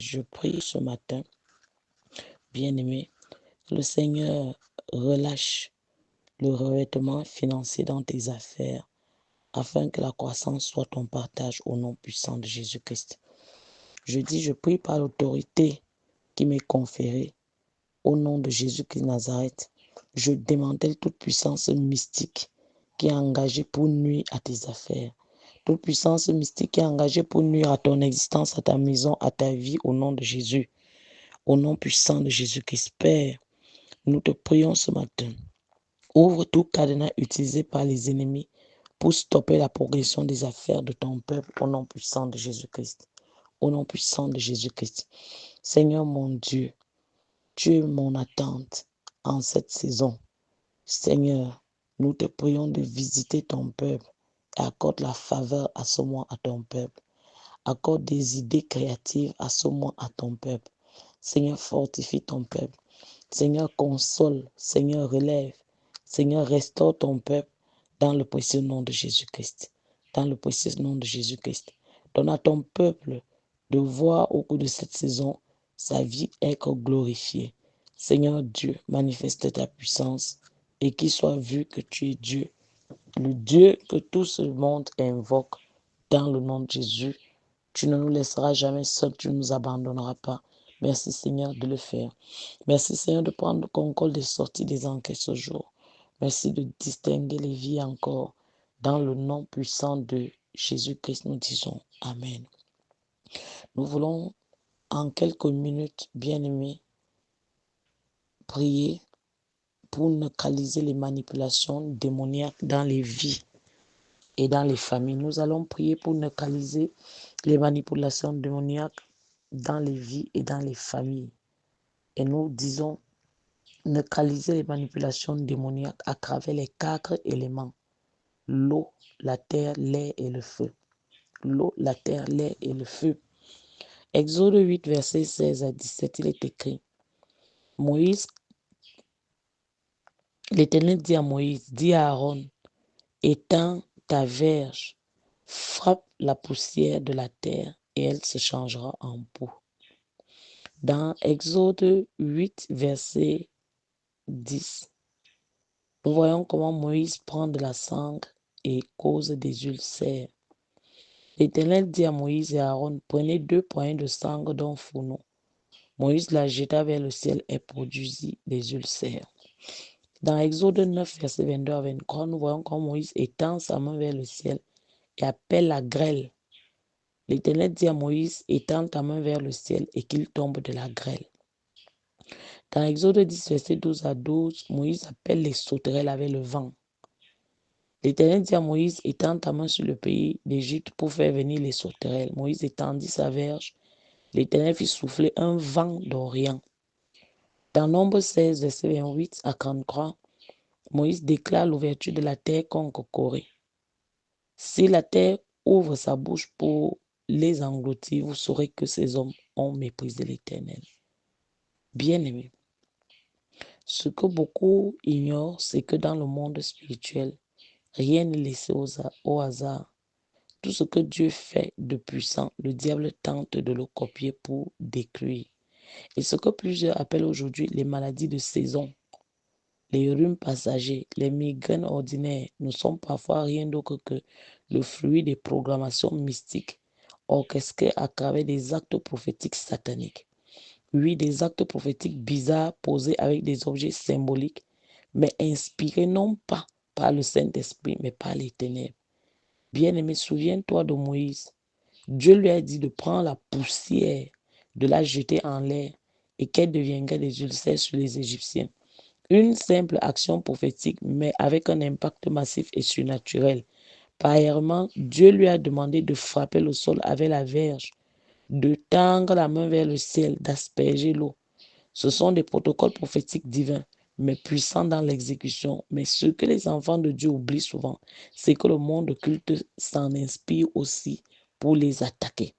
je prie ce matin, bien-aimé, que le Seigneur relâche le revêtement financier dans tes affaires, afin que la croissance soit ton partage au nom puissant de Jésus-Christ. Je prie par l'autorité qui m'est conférée, au nom de Jésus-Christ de Nazareth, je démantèle toute puissance mystique qui est engagée pour nuire à tes affaires. Toute puissance mystique qui est engagée pour nuire à ton existence, à ta maison, à ta vie, au nom de Jésus. Au nom puissant de Jésus-Christ, Père, nous te prions ce matin. Ouvre tout cadenas utilisé par les ennemis pour stopper la progression des affaires de ton peuple, au nom puissant de Jésus-Christ. Au nom puissant de Jésus-Christ. Seigneur mon Dieu, tu es mon attente en cette saison. Seigneur, nous te prions de visiter ton peuple et accorde la faveur à ce mois à ton peuple. Accorde des idées créatives à ce mois à ton peuple. Seigneur, fortifie ton peuple. Seigneur, console. Seigneur, relève. Seigneur, restaure ton peuple dans le précieux nom de Jésus-Christ. Dans le précieux nom de Jésus-Christ. Donne à ton peuple de voir au cours de cette saison sa vie être glorifiée. Seigneur Dieu, manifeste ta puissance et qu'il soit vu que tu es Dieu, le Dieu que tout ce monde invoque dans le nom de Jésus. Tu ne nous laisseras jamais seuls, tu ne nous abandonneras pas. Merci Seigneur de le faire. Merci Seigneur de prendre le contrôle des sorties des enquêtes ce jour. Merci de distinguer les vies encore. Dans le nom puissant de Jésus-Christ, nous disons Amen. Nous voulons en quelques minutes, bien-aimés, prier pour neutraliser les manipulations démoniaques dans les vies et dans les familles. Nous allons prier pour neutraliser les manipulations démoniaques dans les vies et dans les familles. Et nous disons neutraliser les manipulations démoniaques à travers les 4 éléments. L'eau, la terre, l'air et le feu. L'eau, la terre, l'air et le feu. Exode 8, verset 16 à 17, il est écrit. L'Éternel dit à Moïse, dis à Aaron, étends ta verge, frappe la poussière de la terre et elle se changera en peau. Dans Exode 8, verset 10, nous voyons comment Moïse prend de la cendre et cause des ulcères. L'Éternel dit à Moïse et à Aaron, prenez 2 poignées de cendre d'un fourneau. Moïse la jeta vers le ciel et produisit des ulcères. Dans Exode 9, verset 22 à 23, nous voyons comment Moïse étend sa main vers le ciel et appelle la grêle. L'Éternel dit à Moïse, étends ta main vers le ciel et qu'il tombe de la grêle. Dans Exode 10, verset 12 à 12, Moïse appelle les sauterelles avec le vent. L'Éternel dit à Moïse, étends ta main sur le pays d'Égypte pour faire venir les sauterelles. Moïse étendit sa verge. L'Éternel fit souffler un vent d'Orient. Dans Nombre 16, verset 28 à 33, Moïse déclare l'ouverture de la terre contre Corée. Si la terre ouvre sa bouche pour les engloutir, vous saurez que ces hommes ont méprisé l'Éternel. Bien-aimés, ce que beaucoup ignorent, c'est que dans le monde spirituel, rien n'est laissé au hasard. Tout ce que Dieu fait de puissant, le diable tente de le copier pour détruire. Et ce que plusieurs appellent aujourd'hui les maladies de saison, les rhumes passagers, les migraines ordinaires ne sont parfois rien d'autre que le fruit des programmations mystiques orchestrées à travers des actes prophétiques sataniques. Oui, des actes prophétiques bizarres posés avec des objets symboliques, mais inspirés non pas par le Saint-Esprit, mais par les ténèbres. Bien-aimé, souviens-toi de Moïse. Dieu lui a dit de prendre la poussière, de la jeter en l'air et qu'elle deviendrait des ulcères sur les Égyptiens. Une simple action prophétique, mais avec un impact massif et surnaturel. Pareillement, Dieu lui a demandé de frapper le sol avec la verge, de tendre la main vers le ciel, d'asperger l'eau. Ce sont des protocoles prophétiques divins, mais puissants dans l'exécution. Mais ce que les enfants de Dieu oublient souvent, c'est que le monde culte s'en inspire aussi pour les attaquer.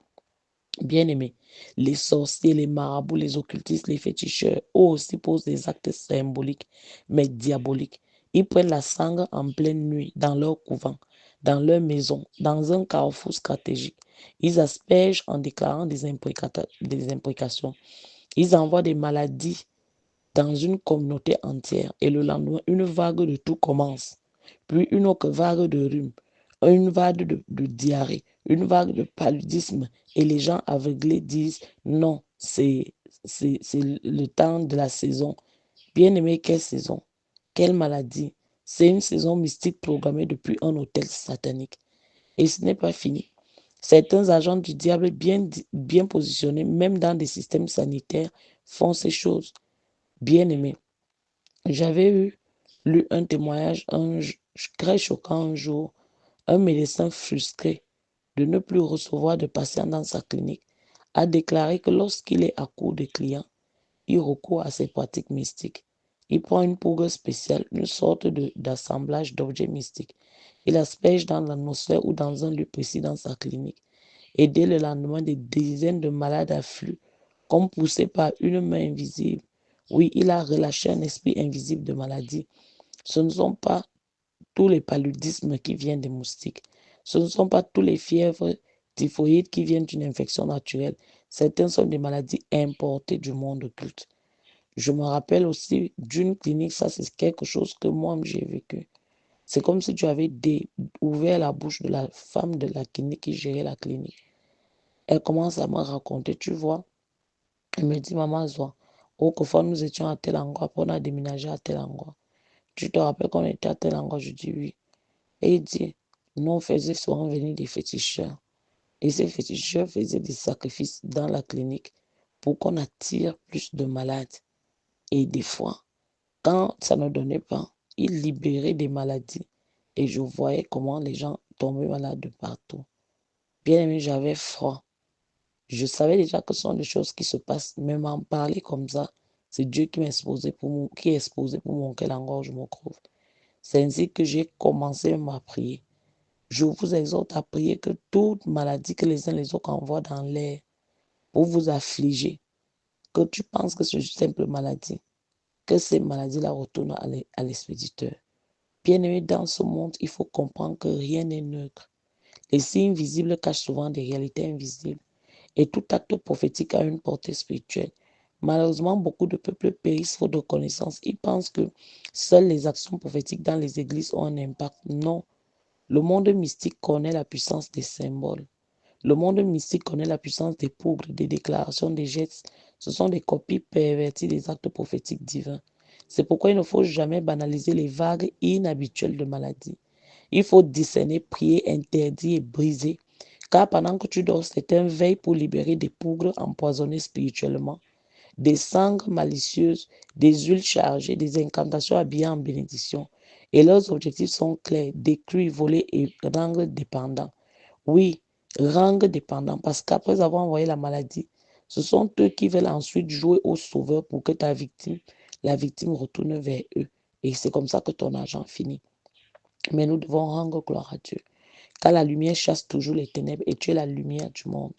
Bien-aimés, les sorciers, les marabouts, les occultistes, les féticheurs, eux aussi posent des actes symboliques, mais diaboliques. Ils prennent la cendre en pleine nuit dans leur couvent, dans leur maison, dans un carrefour stratégique. Ils aspergent en déclarant des imprécations. Ils envoient des maladies dans une communauté entière et le lendemain, une vague de tout commence. Puis une autre vague de rhume, une vague de diarrhée, une vague de paludisme et les gens aveuglés disent non, c'est le temps de la saison. Bien-aimé, quelle saison? Quelle maladie? C'est une saison mystique programmée depuis un hôtel satanique. Et ce n'est pas fini. Certains agents du diable bien positionnés, même dans des systèmes sanitaires, font ces choses. Bien-aimé, j'avais lu un témoignage très choquant un jour. Un médecin frustré de ne plus recevoir de patients dans sa clinique a déclaré que lorsqu'il est à court de clients, il recourt à ses pratiques mystiques. Il prend une poudre spéciale, une sorte d'assemblage d'objets mystiques. Il asperge dans l'atmosphère ou dans un lieu précis dans sa clinique. Et dès le lendemain, des dizaines de malades affluent, comme poussés par une main invisible. Oui, il a relâché un esprit invisible de maladie. Ce ne sont pas tous les paludismes qui viennent des moustiques. Ce ne sont pas tous les fièvres typhoïdes qui viennent d'une infection naturelle. Certaines sont des maladies importées du monde occulte. Je me rappelle aussi d'une clinique, ça c'est quelque chose que moi j'ai vécu. C'est comme si tu avais ouvert la bouche de la femme de la clinique qui gérait la clinique. Elle commence à me raconter, tu vois. Elle me dit, maman Zoa, autrefois nous étions à tel endroit, puis on a déménagé à tel endroit. Tu te rappelles qu'on était à tel endroit? Je dis oui. Et il dit, nous on faisait souvent venir des féticheurs. Et ces féticheurs faisaient des sacrifices dans la clinique pour qu'on attire plus de malades. Et des fois, quand ça ne donnait pas, ils libéraient des maladies. Et je voyais comment les gens tombaient malades de partout. Bien aimé, j'avais froid. Je savais déjà que ce sont des choses qui se passent, mais m'en parler comme ça, c'est Dieu qui qui est exposé pour montrer l'endroit où je me trouve. C'est ainsi que j'ai commencé à prier. Je vous exhorte à prier que toute maladie que les uns les autres envoient dans l'air pour vous affliger, que tu penses que c'est une simple maladie, que ces maladies-là retournent à l'expéditeur. Bien-aimé, dans ce monde, il faut comprendre que rien n'est neutre. Les signes visibles cachent souvent des réalités invisibles. Et tout acte prophétique a une portée spirituelle. Malheureusement, beaucoup de peuples périssent faute de connaissances. Ils pensent que seules les actions prophétiques dans les églises ont un impact. Non. Le monde mystique connaît la puissance des symboles. Le monde mystique connaît la puissance des poudres, des déclarations, des gestes. Ce sont des copies perverties des actes prophétiques divins. C'est pourquoi il ne faut jamais banaliser les vagues inhabituelles de maladies. Il faut discerner, prier, interdire et briser. Car pendant que tu dors, certains veillent pour libérer des poudres empoisonnées spirituellement, des sangres malicieuses, des huiles chargées, des incantations habillées en bénédiction. Et leurs objectifs sont clairs, détruire, voler et rendre dépendants. Oui, rendre dépendant, parce qu'après avoir envoyé la maladie, ce sont eux qui veulent ensuite jouer au sauveur pour que la victime retourne vers eux. Et c'est comme ça que ton argent finit. Mais nous devons rendre gloire à Dieu. Car la lumière chasse toujours les ténèbres et tu es la lumière du monde.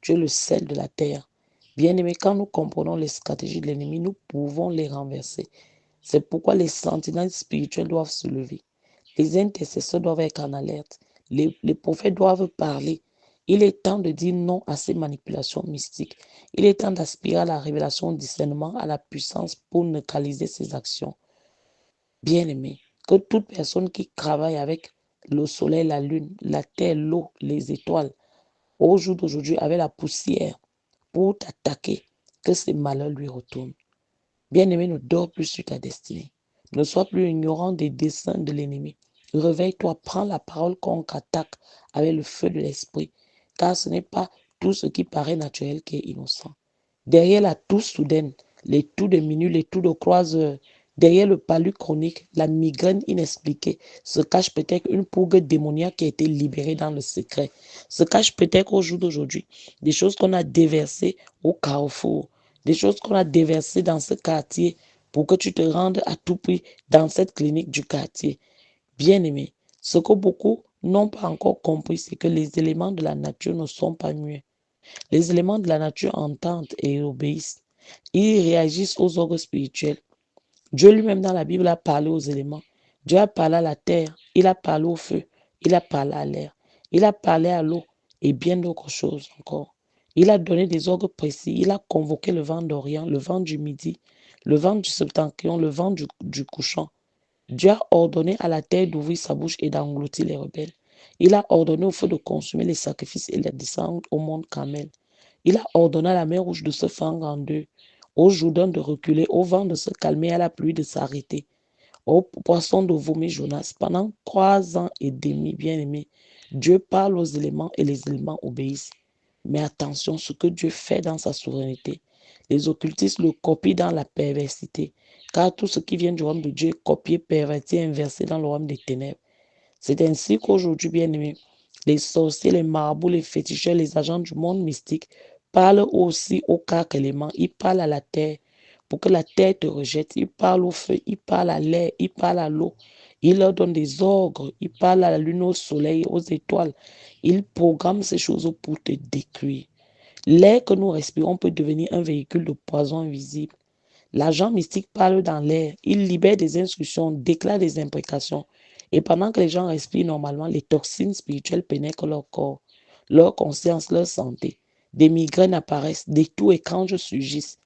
Tu es le sel de la terre. Bien-aimés, quand nous comprenons les stratégies de l'ennemi, nous pouvons les renverser. C'est pourquoi les sentinelles spirituelles doivent se lever. Les intercesseurs doivent être en alerte. Les prophètes doivent parler. Il est temps de dire non à ces manipulations mystiques. Il est temps d'aspirer à la révélation, au discernement, à la puissance pour neutraliser ces actions. Bien-aimés, que toute personne qui travaille avec le soleil, la lune, la terre, l'eau, les étoiles, au jour d'aujourd'hui, avec la poussière, pour t'attaquer, que ces malheurs lui retournent. Bien-aimé, ne dors plus sur ta destinée. Ne sois plus ignorant des desseins de l'ennemi. Réveille-toi, prends la parole contre attaque avec le feu de l'esprit, car ce n'est pas tout ce qui paraît naturel qui est innocent. Derrière la toux soudaine, les toux de minutes, les toux de croiseur, derrière le palud chronique, la migraine inexpliquée, se cache peut-être une pougue démoniaque qui a été libérée dans le secret. Se cache peut-être au jour d'aujourd'hui des choses qu'on a déversées au carrefour, des choses qu'on a déversées dans ce quartier pour que tu te rendes à tout prix dans cette clinique du quartier. Bien-aimé, ce que beaucoup n'ont pas encore compris, c'est que les éléments de la nature ne sont pas muets. Les éléments de la nature entendent et obéissent. Ils réagissent aux ordres spirituels. Dieu lui-même dans la Bible a parlé aux éléments. Dieu a parlé à la terre, il a parlé au feu. il a parlé à l'air, il a parlé à l'eau et bien d'autres choses encore. Il a donné des ordres précis, il a convoqué le vent d'Orient, le vent du Midi, le vent du septentrion, le vent du couchant. Dieu a ordonné à la terre d'ouvrir sa bouche et d'engloutir les rebelles. Il a ordonné au feu de consumer les sacrifices et la descente au monde Carmel. Il a ordonné à la mer Rouge de se fendre en deux, au Jourdain de reculer, au vent de se calmer, à la pluie de s'arrêter, au poisson de vomir Jonas. Pendant 3 ans et demi, bien-aimés, Dieu parle aux éléments et les éléments obéissent. Mais attention, ce que Dieu fait dans sa souveraineté, les occultistes le copient dans la perversité, car tout ce qui vient du royaume de Dieu est copié, perverti et inversé dans le royaume des ténèbres. C'est ainsi qu'aujourd'hui, bien-aimés, les sorciers, les marabouts, les féticheurs, les agents du monde mystique parlent aussi aux 4 éléments. Ils parlent à la terre pour que la terre te rejette. Ils parlent au feu, ils parlent à l'air, ils parlent à l'eau. Ils leur donnent des ordres. Ils parlent à la lune, au soleil, aux étoiles. Ils programment ces choses pour te détruire. L'air que nous respirons peut devenir un véhicule de poison invisible. L'agent mystique parle dans l'air, il libère des instructions, déclare des imprécations. Et pendant que les gens respirent normalement, les toxines spirituelles pénètrent leur corps, leur conscience, leur santé. Des migraines apparaissent, des toux étranges surgissent,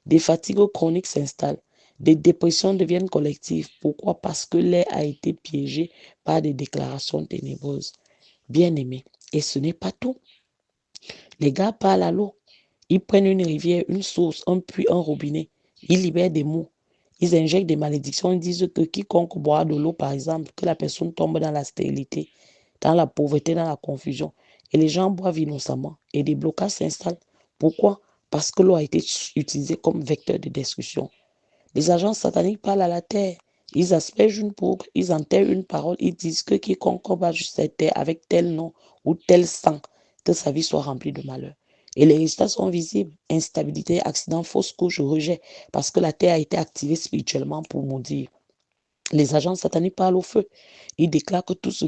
des fatigues chroniques s'installent, des dépressions deviennent collectives. Pourquoi? Parce que l'air a été piégé par des déclarations ténébreuses. Bien-aimés, et ce n'est pas tout. Les gars parlent à l'eau. Ils prennent une rivière, une source, un puits, un robinet. Ils libèrent des mots. Ils injectent des malédictions. Ils disent que quiconque boit de l'eau, par exemple, que la personne tombe dans la stérilité, dans la pauvreté, dans la confusion. Et les gens boivent innocemment. Et des blocages s'installent. Pourquoi? Parce que l'eau a été utilisée comme vecteur de destruction. Les agents sataniques parlent à la terre. Ils aspergent une poudre, ils enterrent une parole, ils disent que quiconque va sur cette terre avec tel nom ou tel sang, que sa vie soit remplie de malheur. Et les résultats sont visibles. Instabilité, accident, fausse couche, rejet. Parce que la terre a été activée spirituellement pour maudire. Les agents sataniques parlent au feu. Ils déclarent que tout ce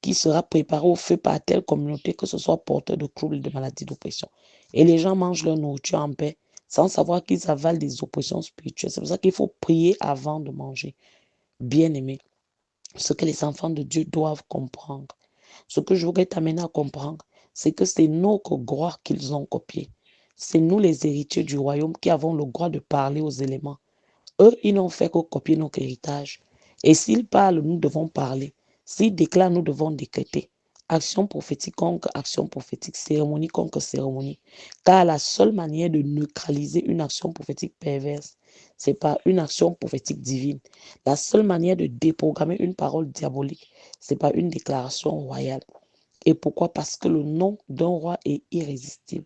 qui sera préparé au feu par telle communauté, que ce soit porteur de troubles, de maladies, d'oppression. Et les gens mangent leur nourriture en paix, sans savoir qu'ils avalent des oppressions spirituelles. C'est pour ça qu'il faut prier avant de manger. Bien-aimé, ce que les enfants de Dieu doivent comprendre, ce que je voudrais t'amener à comprendre, c'est que c'est notre gloire qu'ils ont copié. C'est nous les héritiers du royaume qui avons le droit de parler aux éléments. Eux, ils n'ont fait que copier notre héritage. Et s'ils parlent, nous devons parler. S'ils déclarent, nous devons décréter. Action prophétique contre action prophétique, cérémonie contre cérémonie. Car la seule manière de neutraliser une action prophétique perverse, c'est par une action prophétique divine. La seule manière de déprogrammer une parole diabolique, c'est par une déclaration royale. Et pourquoi? Parce que le nom d'un roi est irrésistible.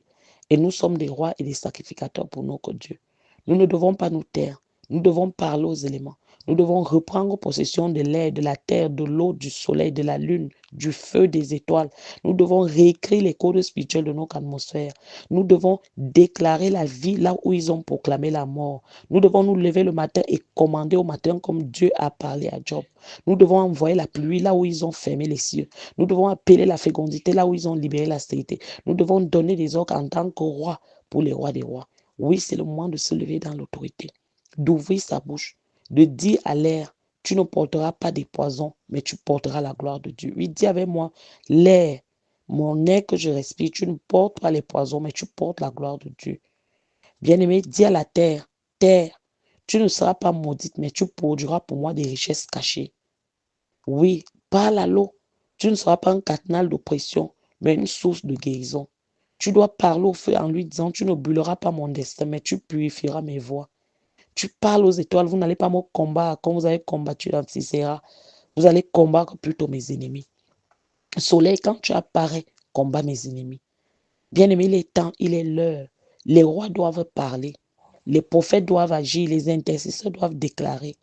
Et nous sommes des rois et des sacrificateurs pour notre Dieu. Nous ne devons pas nous taire. Nous devons parler aux éléments. Nous devons reprendre possession de l'air, de la terre, de l'eau, du soleil, de la lune, du feu, des étoiles. Nous devons réécrire les codes spirituels de notre atmosphère. Nous devons déclarer la vie là où ils ont proclamé la mort. Nous devons nous lever le matin et commander au matin comme Dieu a parlé à Job. Nous devons envoyer la pluie là où ils ont fermé les cieux. Nous devons appeler la fécondité là où ils ont libéré la stérilité. Nous devons donner des ordres en tant que roi pour les rois des rois. Oui, c'est le moment de se lever dans l'autorité, d'ouvrir sa bouche, de dire à l'air, tu ne porteras pas des poisons, mais tu porteras la gloire de Dieu. Oui, dis avec moi, l'air, mon air que je respire, tu ne portes pas les poisons, mais tu portes la gloire de Dieu. Bien-aimé, dis à la terre, terre, tu ne seras pas maudite, mais tu produiras pour moi des richesses cachées. Oui, parle à l'eau. Tu ne seras pas un canal d'oppression, mais une source de guérison. Tu dois parler au feu en lui disant, tu ne brûleras pas mon destin, mais tu purifieras mes voies. Tu parles aux étoiles, vous n'allez pas me combattre comme vous avez combattu dans Sisera. Vous allez combattre plutôt mes ennemis. Soleil, quand tu apparais, combat mes ennemis. Bien-aimé, il est temps, il est l'heure. Les rois doivent parler. Les prophètes doivent agir. Les intercesseurs doivent déclarer.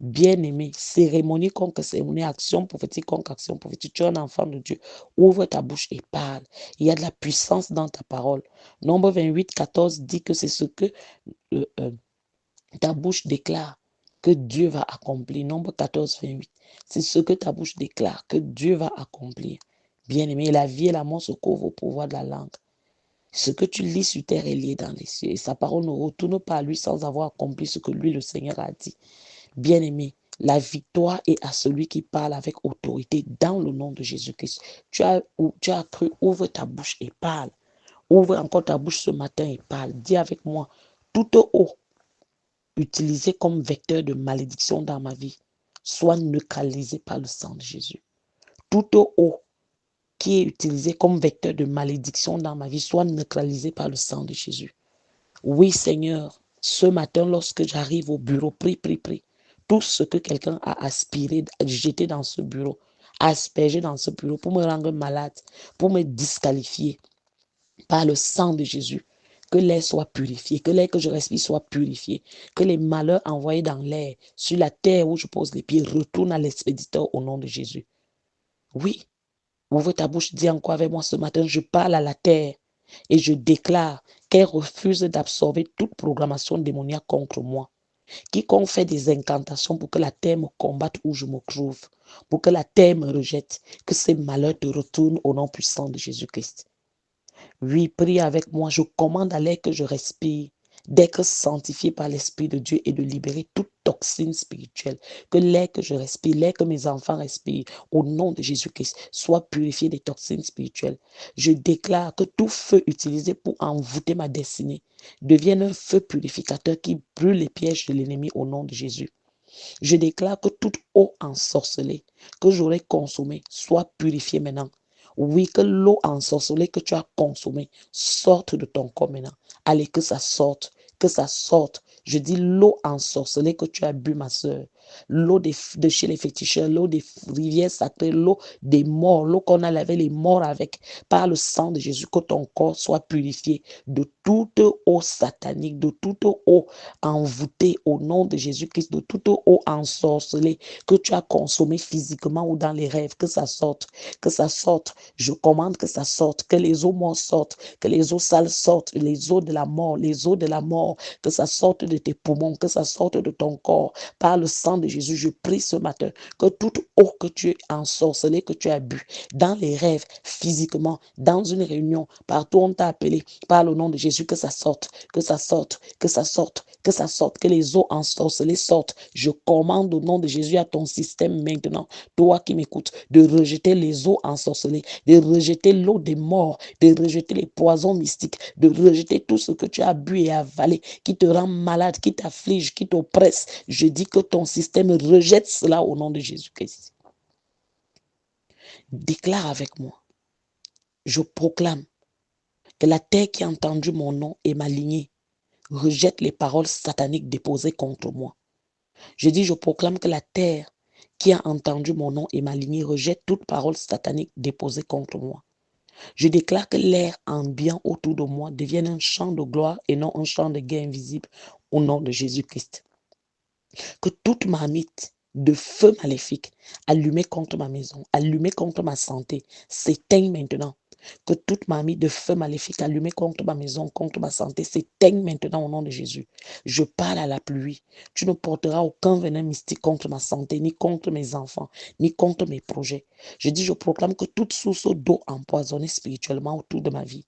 Bien-aimé, cérémonie contre cérémonie, action prophétique contre action prophétique. Tu es un enfant de Dieu. Ouvre ta bouche et parle. Il y a de la puissance dans ta parole. Nombre 28, 14 dit que c'est ce que euh, euh, ta bouche déclare que Dieu va accomplir. Nombre 14, 28. C'est ce que ta bouche déclare que Dieu va accomplir. Bien-aimé, la vie et la mort se couvrent au pouvoir de la langue. Ce que tu lis sur terre est lié dans les cieux. Et sa parole ne retourne pas à lui sans avoir accompli ce que lui, le Seigneur, a dit. Bien-aimé, La victoire est à celui qui parle avec autorité dans le nom de Jésus-Christ. Tu as cru, ouvre ta bouche et parle. Ouvre encore ta bouche ce matin et parle. Dis avec moi, toute eau utilisée comme vecteur de malédiction dans ma vie, soit neutralisée par le sang de Jésus. Toute eau qui est utilisée comme vecteur de malédiction dans ma vie, soit neutralisée par le sang de Jésus. Oui, Seigneur, ce matin, lorsque j'arrive au bureau, prie. Tout ce que quelqu'un a aspiré, jeté dans ce bureau, aspergé dans ce bureau pour me rendre malade, pour me disqualifier par le sang de Jésus. Que l'air soit purifié, que l'air que je respire soit purifié, que les malheurs envoyés dans l'air, sur la terre où je pose les pieds, retournent à l'expéditeur au nom de Jésus. Oui, ouvre ta bouche, dis encore avec moi ce matin, je parle à la terre et je déclare qu'elle refuse d'absorber toute programmation démoniaque contre moi. Quiconque fait des incantations pour que la terre me combatte où je me trouve, pour que la terre me rejette, que ces malheurs te retournent au nom puissant de Jésus-Christ. Oui, prie avec moi, je commande à l'air que je respire d'être sanctifié par l'Esprit de Dieu et de libérer toute toxine spirituelle. Que l'air que je respire, l'air que mes enfants respirent, au nom de Jésus-Christ, soit purifié des toxines spirituelles. Je déclare que tout feu utilisé pour envoûter ma destinée devienne un feu purificateur qui brûle les pièges de l'ennemi au nom de Jésus. Je déclare que toute eau ensorcelée que j'aurais consommée soit purifiée maintenant. Oui, que l'eau ensorcelée que tu as consommée sorte de ton corps maintenant. Allez, que ça sorte, que ça sorte. Je dis l'eau ensorcelée que tu as bu, ma soeur. L'eau de chez les féticheurs, l'eau des rivières sacrées, l'eau des morts, l'eau qu'on a lavé les morts avec. Par le sang de Jésus, que ton corps soit purifié de toute eau satanique, de toute eau envoûtée au nom de Jésus-Christ, de toute eau ensorcelée que tu as consommée physiquement ou dans les rêves. Que ça sorte, que ça sorte. Je commande que ça sorte, que les eaux mortes sortent, que les eaux sales sortent, les eaux de la mort, les eaux de la mort, que ça sorte de tes poumons, que ça sorte de ton corps. Par le sang de Jésus, je prie ce matin que toute eau que tu as ensorcelée, que tu as bu, dans les rêves, physiquement, dans une réunion, partout où on t'a appelé, par le nom de Jésus, que ça sorte, que ça sorte, que ça sorte, que ça sorte, que les eaux ensorcelées sortent. Je commande au nom de Jésus à ton système maintenant, toi qui m'écoutes, de rejeter les eaux ensorcelées, de rejeter l'eau des morts, de rejeter les poisons mystiques, de rejeter tout ce que tu as bu et avalé, qui te rend malade, qui t'afflige, qui t'oppresse. Je dis que ton système rejette cela au nom de Jésus-Christ. Déclare avec moi. Je proclame que la terre qui a entendu mon nom et ma lignée rejette les paroles sataniques déposées contre moi. Je dis, je proclame que la terre qui a entendu mon nom et ma lignée rejette toute parole satanique déposée contre moi. Je déclare que l'air ambiant autour de moi devienne un champ de gloire et non un champ de guerre invisible au nom de Jésus-Christ. Que toute marmite de feu maléfique allumée contre ma maison, allumée contre ma santé, s'éteigne maintenant. Que toute marmite de feu maléfique allumée contre ma maison, contre ma santé, s'éteigne maintenant au nom de Jésus. Je parle à la pluie. Tu ne porteras aucun venin mystique contre ma santé, ni contre mes enfants, ni contre mes projets. Je dis, je proclame que toute source d'eau empoisonnée spirituellement autour de ma vie,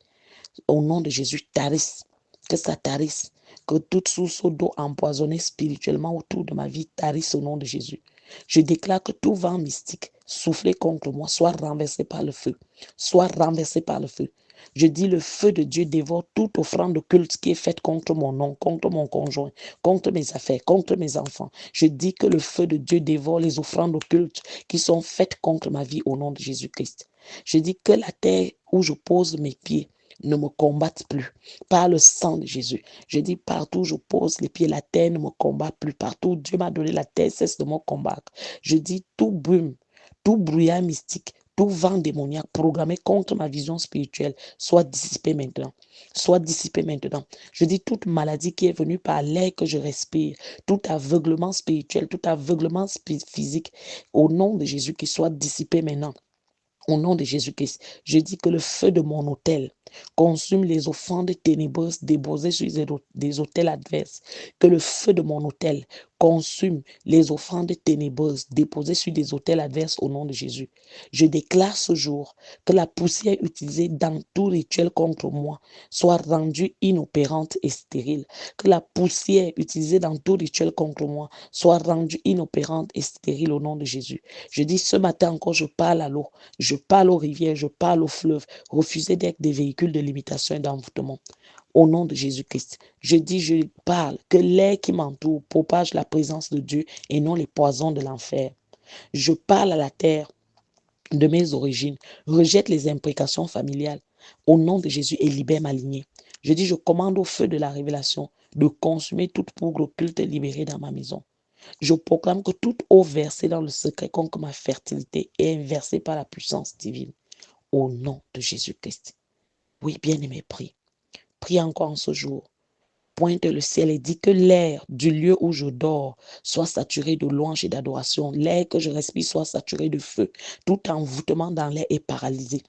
au nom de Jésus, tarisse. Que ça tarisse. Que toute source d'eau empoisonnée spirituellement autour de ma vie tarisse au nom de Jésus. Je déclare que tout vent mystique soufflé contre moi soit renversé par le feu. Soit renversé par le feu. Je dis le feu de Dieu dévore toute offrande de culte qui est faite contre mon nom, contre mon conjoint, contre mes affaires, contre mes enfants. Je dis que le feu de Dieu dévore les offrandes de culte qui sont faites contre ma vie au nom de Jésus-Christ. Je dis que la terre où je pose mes pieds ne me combatte plus par le sang de Jésus. Je dis partout où je pose les pieds, la terre ne me combat plus. Partout où Dieu m'a donné la terre, cesse de me combattre. Je dis tout brume, tout brouillard mystique, tout vent démoniaque programmé contre ma vision spirituelle soit dissipé maintenant. Soit dissipé maintenant. Je dis toute maladie qui est venue par l'air que je respire, tout aveuglement spirituel, tout aveuglement physique, au nom de Jésus, qui soit dissipé maintenant. Au nom de Jésus-Christ, je dis que le feu de mon autel consume les offrandes ténébreuses déposées sur des autels adverses. Que le feu de mon autel consume les offrandes ténébreuses déposées sur des autels adverses au nom de Jésus. Je déclare ce jour que la poussière utilisée dans tout rituel contre moi soit rendue inopérante et stérile. Que la poussière utilisée dans tout rituel contre moi soit rendue inopérante et stérile au nom de Jésus. Je dis ce matin encore, je parle à l'eau, je parle aux rivières, je parle aux fleuves. Refusez d'être des véhicules de limitation et d'envoûtement. Au nom de Jésus-Christ, je dis, je parle, que l'air qui m'entoure propage la présence de Dieu et non les poisons de l'enfer. Je parle à la terre de mes origines, rejette les imprécations familiales au nom de Jésus et libère ma lignée. Je dis, je commande au feu de la révélation de consumer toute poudre occulte libérée dans ma maison. Je proclame que toute eau versée dans le secret contre ma fertilité est inversée par la puissance divine. Au nom de Jésus-Christ. Oui, bien-aimé, prie. Prie encore en ce jour. Pointe le ciel et dit que l'air du lieu où je dors soit saturé de louange et d'adoration. L'air que je respire soit saturé de feu. Tout envoûtement dans l'air est paralysé.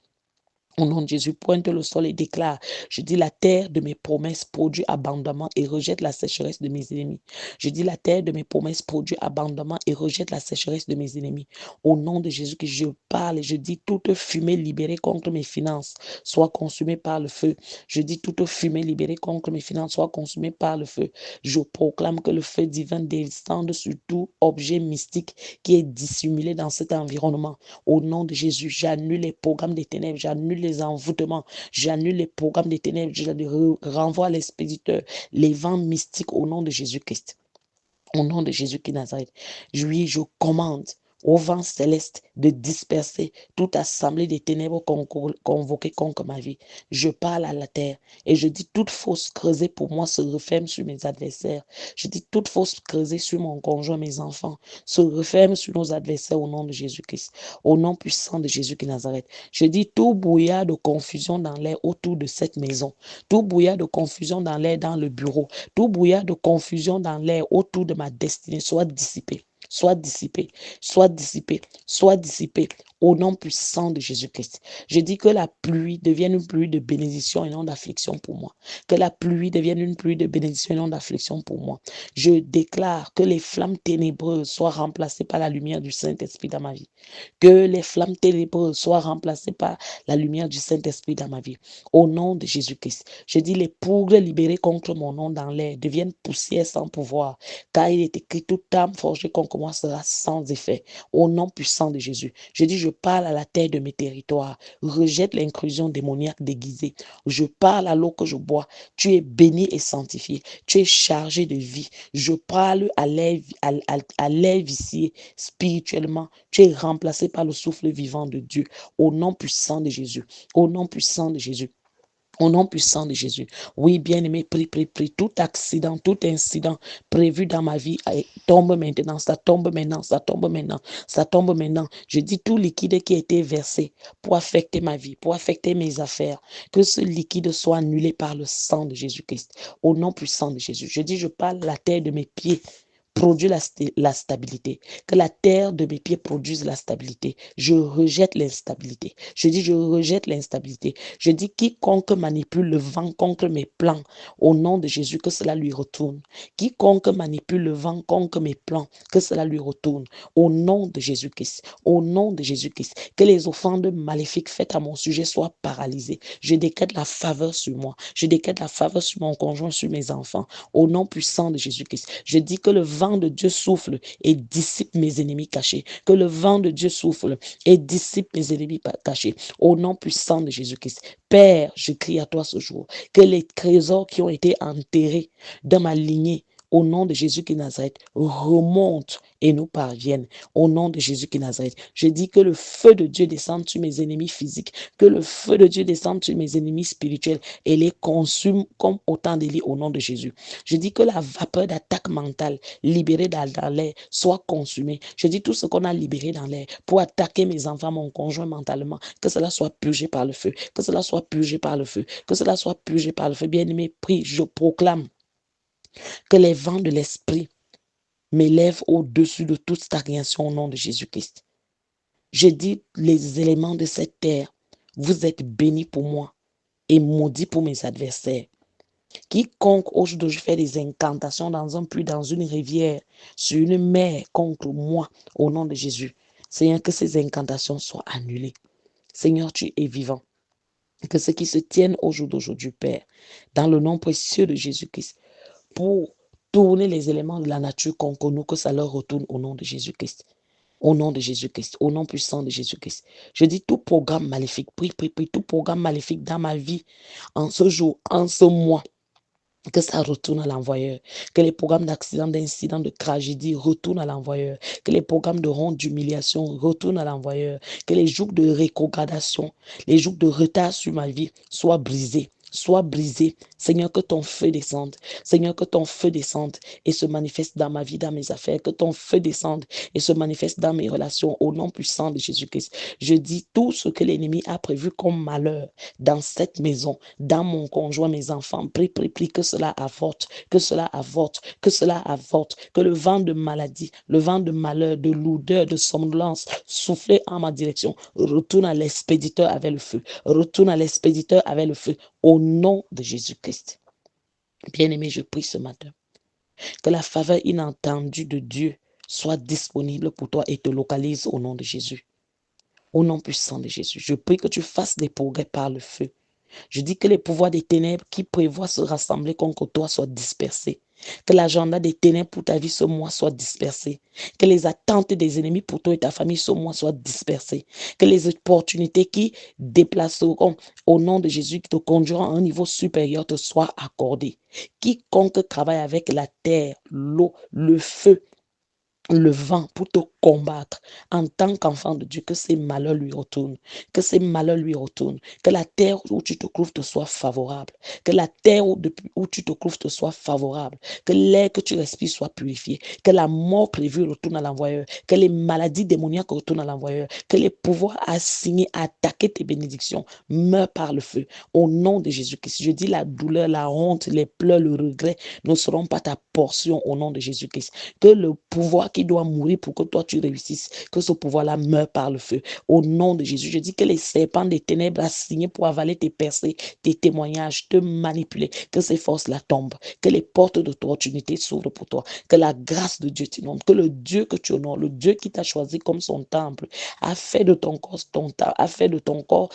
Au nom de Jésus, pointe le sol et déclare, je dis la terre de mes promesses produit abondamment et rejette la sécheresse de mes ennemis. Je dis la terre de mes promesses produit abondamment et rejette la sécheresse de mes ennemis. Au nom de Jésus que je parle et je dis toute fumée libérée contre mes finances soit consumée par le feu. Je dis toute fumée libérée contre mes finances soit consumée par le feu. Je proclame que le feu divin descende sur tout objet mystique qui est dissimulé dans cet environnement. Au nom de Jésus, j'annule les programmes des ténèbres, j'annule les envoûtements, j'annule les programmes des ténèbres, je les renvoie à l'expéditeur, les vents mystiques au nom de Jésus-Christ. Au nom de Jésus-Christ Nazareth, oui, je commande au vent céleste de disperser toute assemblée des ténèbres convoquées contre ma vie. Je parle à la terre et je dis toute fosse creusée pour moi se referme sur mes adversaires. Je dis toute fosse creusée sur mon conjoint, mes enfants, se referme sur nos adversaires au nom de Jésus-Christ. Au nom puissant de Jésus-Christ Nazareth. Je dis tout brouillard de confusion dans l'air autour de cette maison. Tout brouillard de confusion dans l'air dans le bureau. Tout brouillard de confusion dans l'air autour de ma destinée soit dissipé. Soit dissipé, soit dissipé, soit dissipé au nom puissant de Jésus-Christ. Je dis que la pluie devienne une pluie de bénédiction et non d'affliction pour moi. Que la pluie devienne une pluie de bénédiction et non d'affliction pour moi. Je déclare que les flammes ténébreuses soient remplacées par la lumière du Saint-Esprit dans ma vie. Que les flammes ténébreuses soient remplacées par la lumière du Saint-Esprit dans ma vie. Au nom de Jésus-Christ. Je dis les poudres libérées contre mon nom dans l'air deviennent poussière sans pouvoir. Car il est écrit, toute âme forgée contre moi sera sans effet. Au nom puissant de Jésus. Je dis, je parle à la terre de mes territoires. Rejette l'intrusion démoniaque déguisée. Je parle à l'eau que je bois. Tu es béni et sanctifié. Tu es chargé de vie. Je parle à l'air vicié spirituellement. Tu es remplacé par le souffle vivant de Dieu. Au nom puissant de Jésus. Au nom puissant de Jésus. Au nom puissant de Jésus. Oui, bien-aimé, prie, prie, prie. Tout accident, tout incident prévu dans ma vie tombe maintenant. Ça tombe maintenant. Ça tombe maintenant. Ça tombe maintenant. Je dis tout liquide qui a été versé pour affecter ma vie, pour affecter mes affaires. Que ce liquide soit annulé par le sang de Jésus-Christ. Au nom puissant de Jésus. Je dis, je parle la terre de mes pieds. Produit la stabilité. Que la terre de mes pieds produise la stabilité. Je rejette l'instabilité. Je dis, je rejette l'instabilité. Je dis, quiconque manipule le vent contre mes plans, au nom de Jésus, que cela lui retourne. Quiconque manipule le vent contre mes plans, que cela lui retourne. Au nom de Jésus-Christ. Au nom de Jésus-Christ. Que les offrandes maléfiques faites à mon sujet soient paralysées. Je décrète la faveur sur moi. Je décrète la faveur sur mon conjoint, sur mes enfants. Au nom puissant de Jésus-Christ. Je dis que le vent de Dieu souffle et dissipe mes ennemis cachés. Que le vent de Dieu souffle et dissipe mes ennemis cachés. Au nom puissant de Jésus-Christ. Père, je crie à toi ce jour. Que les trésors qui ont été enterrés dans ma lignée, au nom de Jésus qui Nazareth, remontent et nous parviennent. Au nom de Jésus qui Nazareth, je dis que le feu de Dieu descende sur mes ennemis physiques, que le feu de Dieu descende sur mes ennemis spirituels et les consume comme autant de lits au nom de Jésus. Je dis que la vapeur d'attaque mentale libérée dans l'air soit consumée. Je dis tout ce qu'on a libéré dans l'air pour attaquer mes enfants, mon conjoint mentalement, que cela soit purgé par le feu, que cela soit purgé par le feu, que cela soit purgé par le feu. Bien-aimé, prie, je proclame que les vents de l'esprit m'élèvent au-dessus de toute stagnation au nom de Jésus-Christ. Je dis les éléments de cette terre, vous êtes bénis pour moi et maudits pour mes adversaires. Quiconque aujourd'hui fait des incantations dans un puits, dans une rivière, sur une mer contre moi, au nom de Jésus, Seigneur, que ces incantations soient annulées. Seigneur, tu es vivant. Que ceux qui se tiennent au jour d'aujourd'hui, Père, dans le nom précieux de Jésus-Christ, pour tourner les éléments de la nature contre nous, que ça leur retourne au nom de Jésus-Christ. Au nom de Jésus-Christ, au nom puissant de Jésus-Christ. Je dis tout programme maléfique, prie, tout programme maléfique dans ma vie, en ce jour, en ce mois, que ça retourne à l'envoyeur, que les programmes d'accident, d'incident, de tragédie retournent à l'envoyeur, que les programmes de honte, d'humiliation retournent à l'envoyeur, que les jours de rétrogradation, les jours de retard sur ma vie soient brisés. Sois brisé. Seigneur, que ton feu descende. Seigneur, que ton feu descende et se manifeste dans ma vie, dans mes affaires. Que ton feu descende et se manifeste dans mes relations au nom puissant de Jésus-Christ. Je dis tout ce que l'ennemi a prévu comme malheur dans cette maison, dans mon conjoint, mes enfants. Prie, que cela avorte, que cela avorte, que cela avorte. Que le vent de maladie, le vent de malheur, de lourdeur, de somnolence soufflé en ma direction retourne à l'expéditeur avec le feu. Retourne à l'expéditeur avec le feu. Au nom de Jésus-Christ. Bien-aimé, je prie ce matin que la faveur inattendue de Dieu soit disponible pour toi et te localise au nom de Jésus. Au nom puissant de Jésus, je prie que tu fasses des progrès par le feu. Je dis que les pouvoirs des ténèbres qui prévoient se rassembler contre toi soient dispersés. Que l'agenda des ténèbres pour ta vie ce mois soit dispersé. Que les attentes des ennemis pour toi et ta famille ce mois soient dispersées. Que les opportunités qui déplaceront au nom de Jésus, qui te conduiront à un niveau supérieur, te soient accordées. Quiconque travaille avec la terre, l'eau, le feu, le vent pour te combattre en tant qu'enfant de Dieu, que ces malheurs lui retournent, que ces malheurs lui retournent, que la terre où tu te trouves te soit favorable, que la terre où tu te trouves te soit favorable, que l'air que tu respires soit purifié, que la mort prévue retourne à l'envoyeur, que les maladies démoniaques retournent à l'envoyeur, que les pouvoirs assignés à attaquer tes bénédictions meurent par le feu, au nom de Jésus-Christ. Je dis la douleur, la honte, les pleurs, le regret ne seront pas ta portion au nom de Jésus-Christ. Que le pouvoir qui doit mourir pour que toi tu réussisses, que ce pouvoir-là meure par le feu. Au nom de Jésus, je dis que les serpents des ténèbres assignés pour avaler tes percées, tes témoignages, te manipuler, que ces forces-là tombent, que les portes d'opportunité s'ouvrent pour toi, que la grâce de Dieu t'inonde, que le Dieu que tu honores, le Dieu qui t'a choisi comme son temple, a fait de ton corps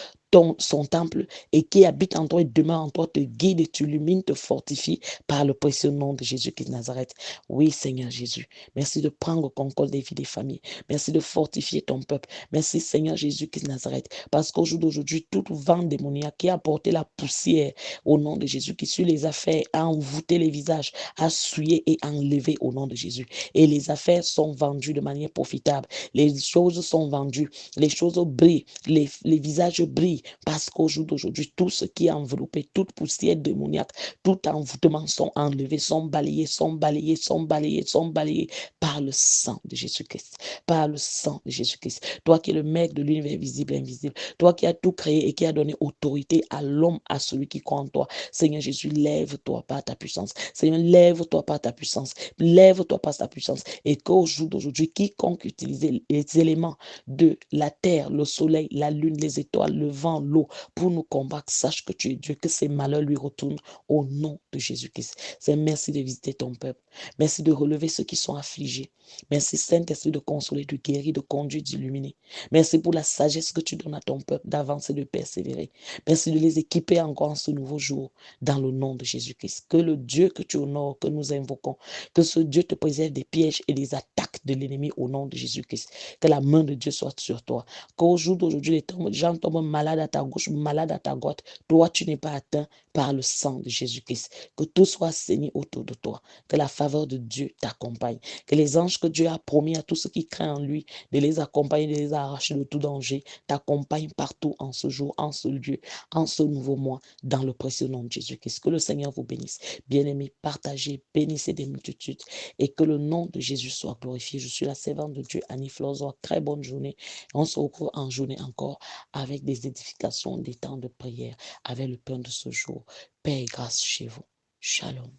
son temple et qui habite en toi et demeure en toi, te guide et t'illumine, te fortifie par le précieux nom de Jésus-Christ de Nazareth. Oui, Seigneur Jésus, merci de prendre contrôle des vies des familles. Merci de fortifier ton peuple. Merci, Seigneur Jésus-Christ de Nazareth, parce qu'au jour d'aujourd'hui, tout vent démoniaque qui a porté la poussière au nom de Jésus, qui suit les affaires, a envoûté les visages, a souillé et enlevé au nom de Jésus. Et les affaires sont vendues de manière profitable. Les choses sont vendues. Les choses brillent. Les visages brillent parce qu'au jour d'aujourd'hui, tout ce qui est enveloppé, toute poussière démoniaque, tout envoûtement sont enlevés, sont balayés, sont balayés, sont balayés, sont balayés par le sang de Jésus-Christ. Par le sang de Jésus-Christ. Toi qui es le maître de l'univers visible et invisible. Toi qui as tout créé et qui as donné autorité à l'homme, à celui qui croit en toi. Seigneur Jésus, lève-toi par ta puissance. Seigneur, lève-toi par ta puissance. Lève-toi par ta puissance. Et qu'au jour d'aujourd'hui, quiconque utilise les éléments de la terre, le soleil, la lune, les étoiles, le vent, l'eau, pour nous combattre, sache que tu es Dieu, que ces malheurs lui retournent au nom de Jésus-Christ. Seigneur, merci de visiter ton peuple. Merci de relever ceux qui sont affligés. Merci, Saint-Esprit, de consoler, de guérir, de conduire, d'illuminer. Merci pour la sagesse que tu donnes à ton peuple d'avancer, de persévérer. Merci de les équiper encore en ce nouveau jour, dans le nom de Jésus-Christ. Que le Dieu que tu honores, que nous invoquons, que ce Dieu te préserve des pièges et des attaques de l'ennemi au nom de Jésus-Christ. Que la main de Dieu soit sur toi. Qu'au jour d'aujourd'hui, les gens tombent malades à ta gauche, malades à ta droite. Toi, tu n'es pas atteint par le sang de Jésus-Christ. Que tout soit saigné autour de toi. Que la faveur de Dieu t'accompagne. Que les anges que Dieu a promis à tous ceux qui craignent en lui, de les accompagner, de les arracher de tout danger, t'accompagnent partout en ce jour, en ce lieu, en ce nouveau mois, dans le précieux nom de Jésus-Christ. Que le Seigneur vous bénisse. Bien-aimés, partagez, bénissez des multitudes et que le nom de Jésus soit glorifié. Je suis la servante de Dieu, Annie Florzoa. Très bonne journée. On se retrouve en journée encore avec des édifications, des temps de prière, avec le pain de ce jour. Paix et grâce chez vous. Shalom.